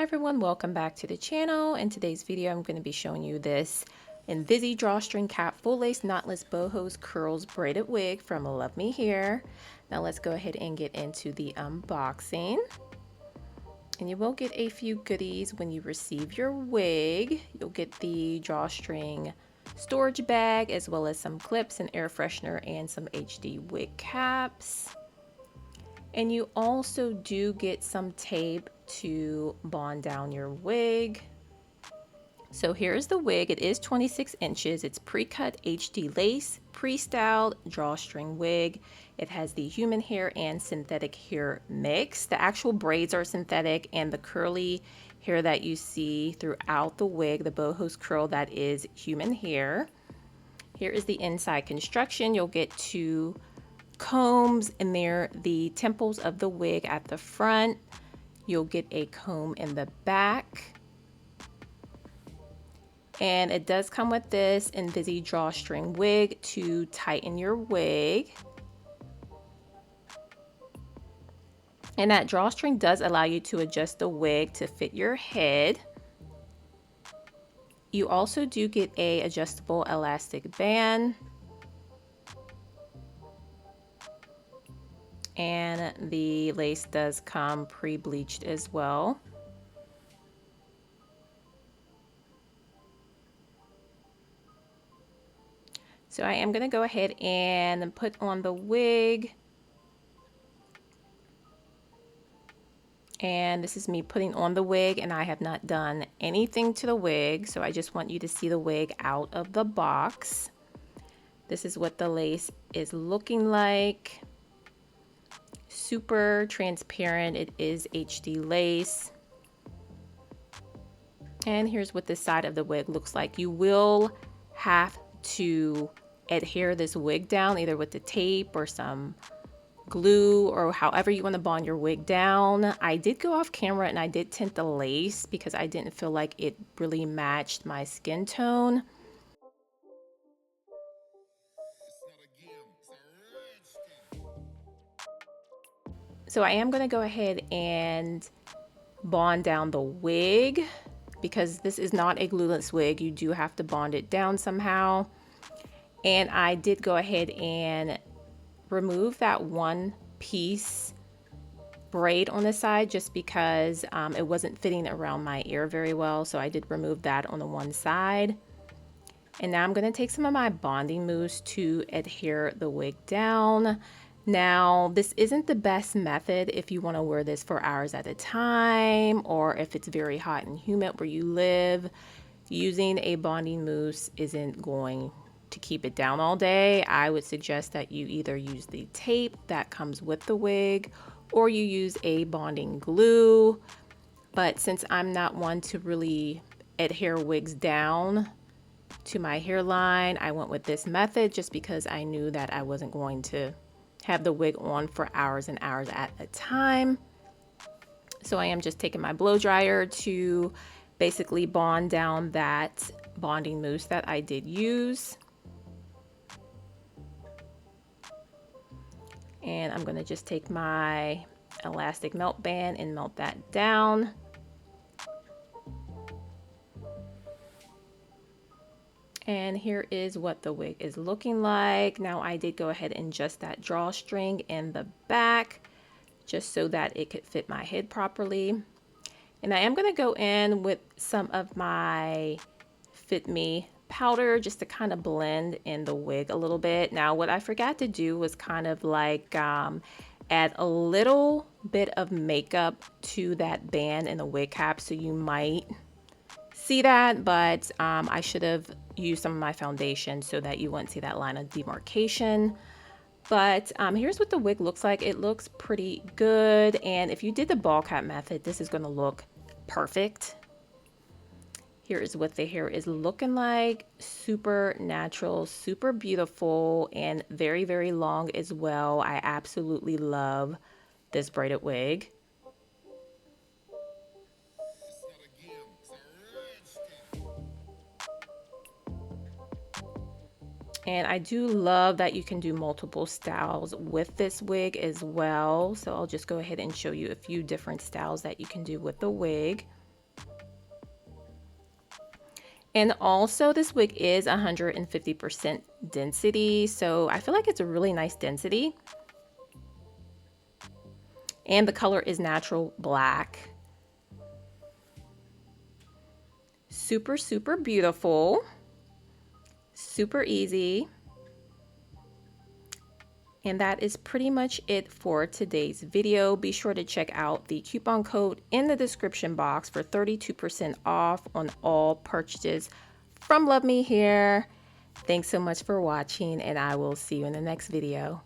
Hi everyone, welcome back to the channel. In today's video, I'm going to be showing you this Invisi drawstring cap full lace knotless bohos curls braided wig from LUVMEhair. Now let's go ahead and get into the unboxing. And you will get a few goodies when you receive your wig. You'll get the drawstring storage bag as well as some clips, an air freshener, and some HD wig caps. And you also do get some tape to bond down your wig. So here's the wig. It is 26 inches. It's pre-cut HD lace, pre-styled drawstring wig. It has the human hair and synthetic hair mix. The actual braids are synthetic, and the curly hair that you see throughout the wig, the boho's curl, that is human hair. Here is the inside construction. You'll get two combs, and they're the temples of the wig at the front. You'll get a comb in the back, and it does come with this Invisi drawstring wig to tighten your wig. And that drawstring does allow you to adjust the wig to fit your head. You also do get a adjustable elastic band. And the lace does come pre-bleached as well. So I am going to go ahead and put on the wig. And this is me putting on the wig, and I have not done anything to the wig. So I just want you to see the wig out of the box. This is what the lace is looking like. Super transparent. It is HD lace. And here's what this side of the wig looks like. You will have to adhere this wig down either with the tape or some glue or however you want to bond your wig down. I did go off camera and I did tint the lace because I didn't feel like it really matched my skin tone. So I am going to go ahead and bond down the wig because this is not a glueless wig. You do have to bond it down somehow. And I did go ahead and remove that one piece braid on the side just because it wasn't fitting around my ear very well. So I did remove that on the one side. And now I'm going to take some of my bonding mousse to adhere the wig down. Now, this isn't the best method if you want to wear this for hours at a time, or if it's very hot and humid where you live. Using a bonding mousse isn't going to keep it down all day. I would suggest that you either use the tape that comes with the wig, or you use a bonding glue. But since I'm not one to really adhere wigs down to my hairline, I went with this method just because I knew that I wasn't going to have the wig on for hours and hours at a time. So I am just taking my blow dryer to basically bond down that bonding mousse that I did use. And I'm going to just take my elastic melt band and melt that down. And here is what the wig is looking like. Now I did go ahead and adjust that drawstring in the back just so that it could fit my head properly. And I am going to go in with some of my Fit Me powder just to kind of blend in the wig a little bit. Now what I forgot to do was kind of like add a little bit of makeup to that band in the wig cap, so you might see that, but I should have used some of my foundation so that you wouldn't see that line of demarcation. But here's what the wig looks like. It looks pretty good, and if you did the ball cap method, this is going to look perfect. Here is what the hair is looking like. Super natural, super beautiful, and very, very long as well. I absolutely love this braided wig. And I do love that you can do multiple styles with this wig as well. So I'll just go ahead and show you a few different styles that you can do with the wig. And also this wig is 150% density, so I feel like it's a really nice density. And the color is natural black. Super, super beautiful. Super easy. And that is pretty much it for today's video. Be sure to check out the coupon code in the description box for 32% off on all purchases from LUVME Hair. Thanks so much for watching, and I will see you in the next video.